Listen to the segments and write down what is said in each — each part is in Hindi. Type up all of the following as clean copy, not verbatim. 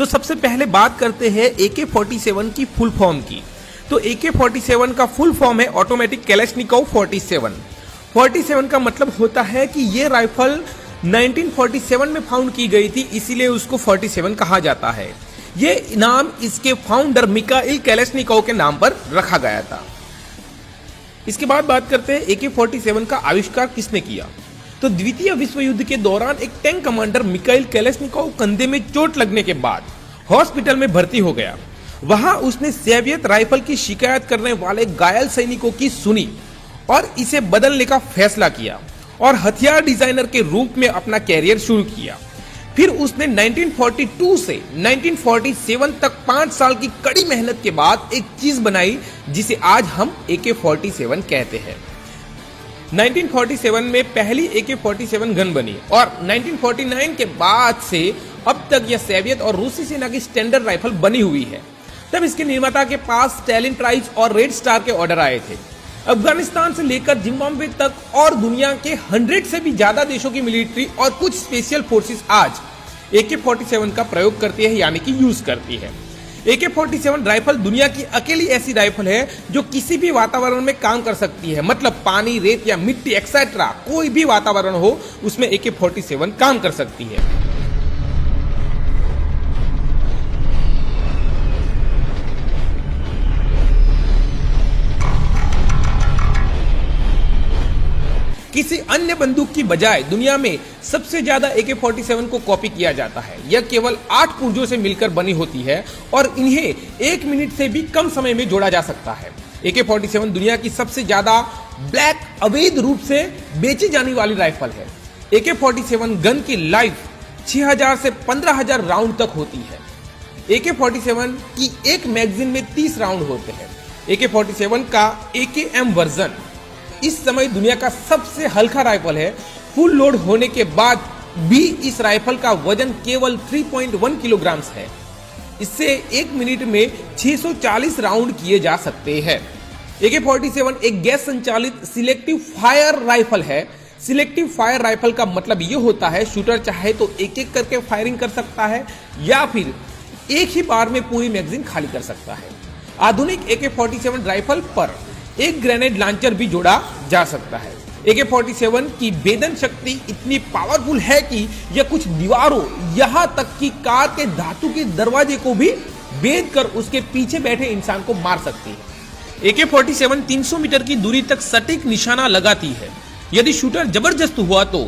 सबसे पहले बात करते हैं AK-47 की फुल फॉर्म की। तो AK-47 का फुल फॉर्म है ऑटोमेटिक कैलाशनिकोव 47 का मतलब होता है कि ये राइफल 1947 में फाउंड की गई थी, इसीलिए उसको 47 कहा जाता है। ये नाम इसके फाउंडर मिखाइल कैलाशनिकोव के नाम पर रखा गया था। इसके बाद बात करते हैं AK-47 का आविष्कार किसने किया। तो द्वितीय विश्व युद्ध के दौरान एक टैंक कमांडर मिखाइल कैलाशनिकोव कंधे में चोट लगने के बाद हॉस्पिटल में भर्ती हो गया। वहां उसने सोवियत राइफल की शिकायत करने वाले घायल सैनिकों की सुनी और इसे बदलने का फैसला किया और हथियार डिजाइनर के रूप में अपना कैरियर शुरू किया। फिर उसने 1942 से 1947 तक 5 साल की कड़ी मेहनत के बाद एक चीज बनाई जिसे आज हम AK-47 कहते हैं। 1947 में पहली AK-47 गन बनी और 1949 के बाद से अब तक यह सोवियत और रूसी सेना की स्टैंडर्ड राइफल बनी हुई है। तब इसके निर्माता के पास स्टैलिन प्राइज और रेड स्टार के ऑर्डर आए थे। अफगानिस्तान से लेकर जिम्बाब्वे तक और दुनिया के 100 से भी ज्यादा देशों की मिलिट्री और कुछ स्पेशल फोर्सेस आज AK-47 का प्रयोग करती है, यानी कि यूज करती है। AK-47 राइफल दुनिया की अकेली ऐसी राइफल है जो किसी भी वातावरण में काम कर सकती है, मतलब पानी, रेत या मिट्टी एक्सेट्रा कोई भी वातावरण हो उसमें AK-47 काम कर सकती है। किसी अन्य बंदूक की बजाय दुनिया में सबसे ज्यादा AK-47 को कॉपी किया जाता है। यह केवल 8 पुर्जों से मिलकर बनी होती है और इन्हें 1 मिनट से भी कम समय में जोड़ा जा सकता है। AK-47 दुनिया की सबसे ज्यादा ब्लैक अवैध रूप से बेची जाने वाली राइफल है। AK-47 गन की लाइफ 6000 से 15000 राउंड तक होती है। AK-47 की एक मैगजीन में 30 राउंड होते हैं। AK-47 का AKM वर्जन इस समय दुनिया का सबसे हल्का राइफल है। फुल लोड होने के बाद भी इस राइफल का वजन केवल 3.1 किलोग्राम है। इससे 1 मिनट में 640 राउंड किए जा सकते हैं। AK-47 एक गैस संचालित सिलेक्टिव फायर राइफल है। सिलेक्टिव फायर राइफल का मतलब यह होता है शूटर चाहे तो एक एक करके फायरिंग कर सकता है या फिर एक ही बार में पूरी मैगजीन खाली कर सकता है। आधुनिक AK-47 राइफल पर एक ग्रेनेड लॉन्चर भी जोड़ा जा सकता है। AK-47 की भेदन शक्ति इतनी पावरफुल है कि यह कुछ दीवारों यहां तक कि कार के धातु के दरवाजे को भी भेद कर उसके पीछे बैठे इंसान को मार सकती है। AK-47 300 मीटर की दूरी तक सटीक निशाना लगाती है। यदि शूटर जबरदस्त हुआ तो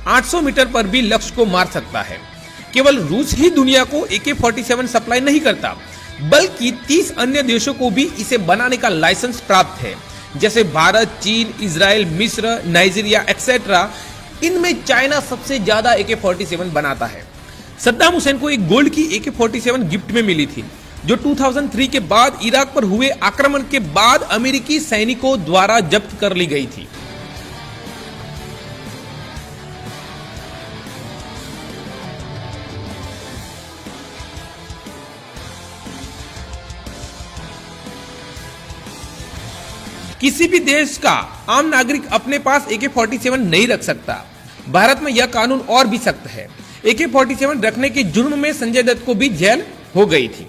800 मीटर पर भी लक्ष्य को मार सकता है। केवल रूस ही दुनिया को AK-47 सप्लाई नहीं करता, बल्कि 30 अन्य देशों को भी इसे बनाने का लाइसेंस प्राप्त है, जैसे भारत, चीन, इजराइल, मिस्र, नाइजीरिया एक्सेट्रा। इनमें चाइना सबसे ज्यादा AK-47 बनाता है। सद्दाम हुसैन को एक गोल्ड की AK-47 गिफ्ट में मिली थी, जो 2003 के बाद इराक पर हुए आक्रमण के बाद अमेरिकी सैनिकों द्वारा जब्त कर ली गई थी। किसी भी देश का आम नागरिक अपने पास AK-47 नहीं रख सकता। भारत में यह कानून और भी सख्त है। AK-47 रखने के जुर्म में संजय दत्त को भी जेल हो गई थी।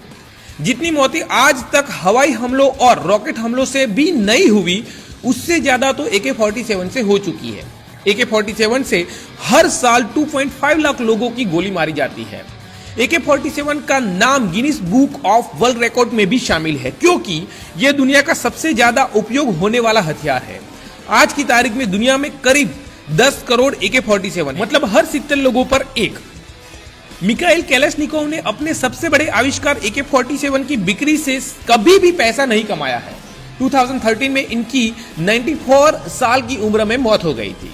जितनी मौतें आज तक हवाई हमलों और रॉकेट हमलों से भी नहीं हुई, उससे ज्यादा तो AK-47 से हो चुकी है। AK-47 से हर साल 2.5 लाख लोगों की गोली मारी जाती है। AK-47 का नाम Guinness book of world record में भी शामिल है, क्योंकि यह दुनिया का सबसे ज्यादा उपयोग होने वाला हथियार है। आज की तारीख में दुनिया में करीब 10 करोड़ AK-47 मतलब हर 70 लोगों पर एक। मिखाइल कैलाशनिकोव ने अपने सबसे बड़े आविष्कार AK-47 की बिक्री से कभी भी पैसा नहीं कमाया है। 2013 में इनकी 94 साल की उम्र में मौत हो गई थी।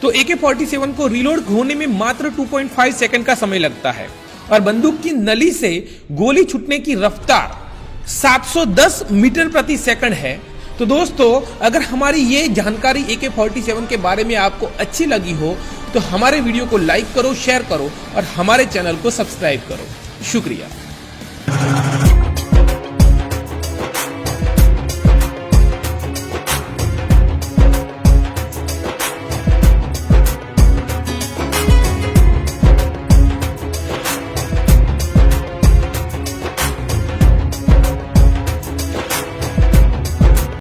तो AK-47 को रिलोड होने में मात्र 2.5 सेकंड का समय लगता है और बंदूक की नली से गोली छूटने की रफ्तार 710 मीटर प्रति सेकंड है। तो दोस्तों, अगर हमारी ये जानकारी AK-47 के बारे में आपको अच्छी लगी हो तो हमारे वीडियो को लाइक करो, शेयर करो और हमारे चैनल को सब्सक्राइब करो। शुक्रिया।